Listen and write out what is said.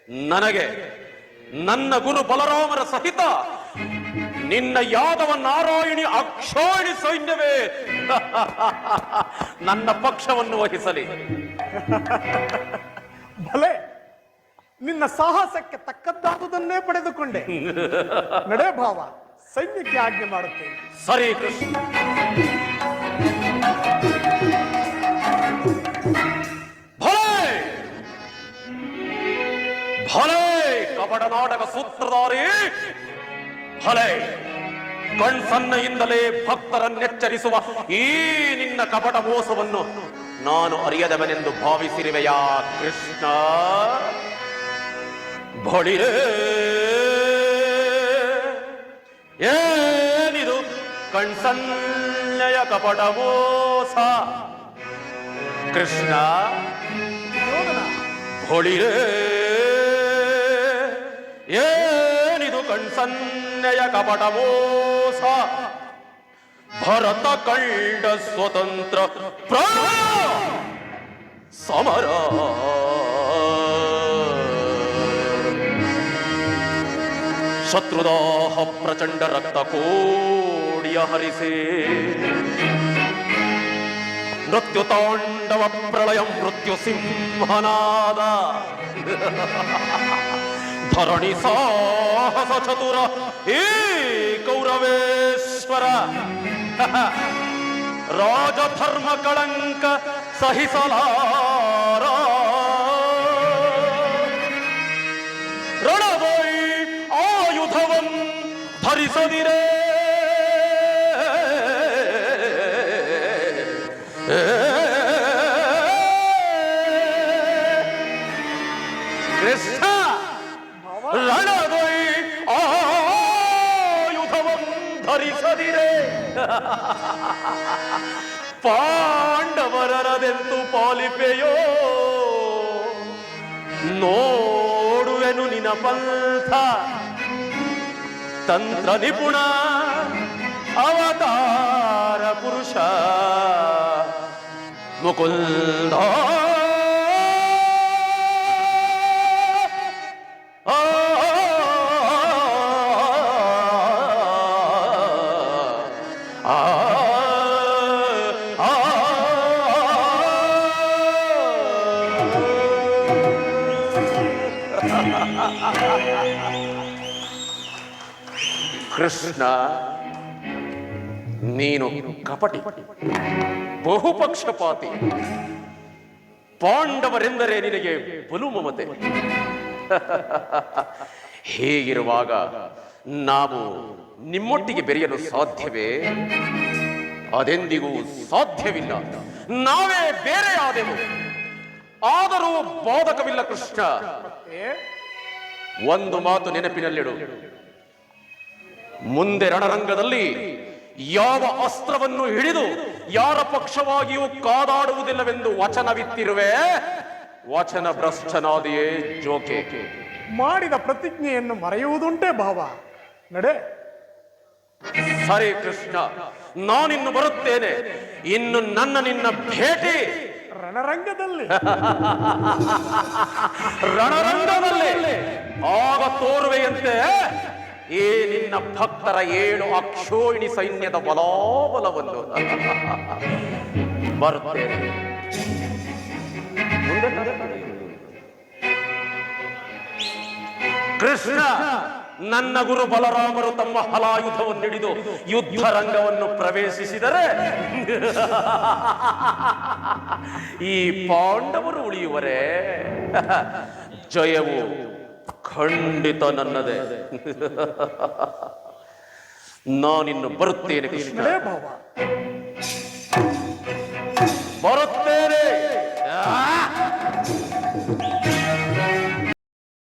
ನನಗೆ ನನ್ನ ಗುರು ಬಲರಾಮರ ಸಹಿತ ನಿನ್ನ ಯಾದವ ನಾರಾಯಣಿ ಅಕ್ಷೋಹಿಣಿ ಸೈನ್ಯವೇ ನನ್ನ ಪಕ್ಷವನ್ನು ವಹಿಸಲಿ. ಭಲೆ, ನಿನ್ನ ಸಾಹಸಕ್ಕೆ ತಕ್ಕದ್ದಾದುದನ್ನೇ ಪಡೆದುಕೊಂಡೆ. ನಡೆ ಭಾವ, ಸೈನ್ಯಕ್ಕೆ ಆಜ್ಞೆ ಮಾಡುತ್ತೇನೆ. ಸರಿ ಕೃಷ್ಣ. ಭಲೆ ಭಲೆ ಕಪಟ ನಾಟಕ ಸೂತ್ರಧಾರಿ, ಭಲೆ ಕಣ್ಸನ್ನೆಯಿಂದಲೇ ಭಕ್ತರನ್ನೆಚ್ಚರಿಸುವ ಈ ನಿನ್ನ ಕಪಟ ಮೋಸವನ್ನು ನಾನು ಅರಿಯದವನೆಂದು ಭಾವಿಸಿರುವೆಯಾ ಕೃಷ್ಣ? ಭಳಿರೇ, ಏನಿದು ಕಣ್ಸನ್ನೆಯ ಕಪಟ ಮೋಸ? ಕೃಷ್ಣ ಭಳಿರೇ, ಏನಿದು ಕಣ್ಸನ್ನೆಯ ಕಪಟ ಮೋಸ? ಭರತ ಕಂಡ ಸ್ವತಂತ್ರ ಸಮರ ಶತ್ರುದಾಹ ಪ್ರಚಂಡ ರಕ್ತ ಕೋಡಿಯ ಹರಿಸೆ ಮೃತ್ಯು ತಾಂಡವ ಪ್ರಳಯ ಮೃತ್ಯು ಸಿಂಹನಾದ ಧರಣಿ ಸಾಹಸ ಚತುರ ಈ ಕೌರವೇಶ್ವರ ರಾಜಧರ್ಮ ಕಳಂಕ ಸಹಿಸಲಾರ ರಣವೈ ಆಯುಧವಂ ಧರಿಸದಿರೇ ಕೃಷ್ಣ ರಣವೈ ಆಯುಧವಂ ಧರಿಸದಿರೇ ಪಾಂಡವರದೆಂದು ಪಾಲಿಪೆಯೋ ನೋಡುವೆನು ನಿನ ಪಂಥ ತಂತ್ರ ನಿಪುಣ ಅವತಾರ ಪುರುಷ ಮುಕುಂದ ಕೃಷ್ಣ, ನೀನು ಕಪಟಿ, ಬಹುಪಕ್ಷಪಾತಿ. ಪಾಂಡವರೆಂದರೆ ನಿನಗೆ ಬಲು ಮಮತೆ. ಹೀಗಿರುವಾಗ ನಾವು ನಿಮ್ಮೊಟ್ಟಿಗೆ ಬೆರೆಯಲು ಸಾಧ್ಯವೇ? ಅದೆಂದಿಗೂ ಸಾಧ್ಯವಿಲ್ಲ. ನಾವೇ ಬೇರೆ ಆದೆವು, ಆದರೂ ಬಾಧಕವಿಲ್ಲ ಕೃಷ್ಣ. ಒಂದು ಮಾತು ನೆನಪಿನಲ್ಲಿಡು, ಮುಂದೆ ರಣರಂಗದಲ್ಲಿ ಯಾವ ಅಸ್ತ್ರವನ್ನು ಹಿಡಿದು ಯಾರ ಪಕ್ಷವಾಗಿಯೂ ಕಾದಾಡುವುದಿಲ್ಲವೆಂದು ವಚನವಿತ್ತಿರುವೆ. ವಚನ ಭ್ರಷ್ಟನಾದಿಯೇ ಜೋಕೆ. ಮಾಡಿದ ಪ್ರತಿಜ್ಞೆಯನ್ನು ಮರೆಯುವುದುಂಟೇ ಭಾವ? ನಡೆ. ಸರಿ ಕೃಷ್ಣ, ನಾನಿನ್ನು ಬರುತ್ತೇನೆ. ಇನ್ನು ನಿನ್ನ ಭೇಟಿ ರಣರಂಗದಲ್ಲಿ. ರಣರಂಗದಲ್ಲಿ ಆಗ ತೋರುವೆಯಂತೆ ಈ ನಿನ್ನ ಭಕ್ತರ 7 ಅಕ್ಷೋಹಿಣಿ ಸೈನ್ಯದ ಬಲಾಬಲವನ್ನು. ಬರುತ್ತೇನೆ. ಕೃಷ್ಣ, ನನ್ನ ಗುರು ಬಲರಾಮರು ತಮ್ಮ ಹಲಾಯುಧವನ್ನು ಹಿಡಿದು ಯುದ್ಧ ರಂಗವನ್ನು ಪ್ರವೇಶಿಸಿದರೆ ಈ ಪಾಂಡವರು ಉಳಿಯುವರೇ? ಜಯವು ಖಂಡಿತ ನನ್ನದೇ. ನಾನಿನ್ನು ಬರುತ್ತೇನೆ ಕೃಷ್ಣ. ಭಾವ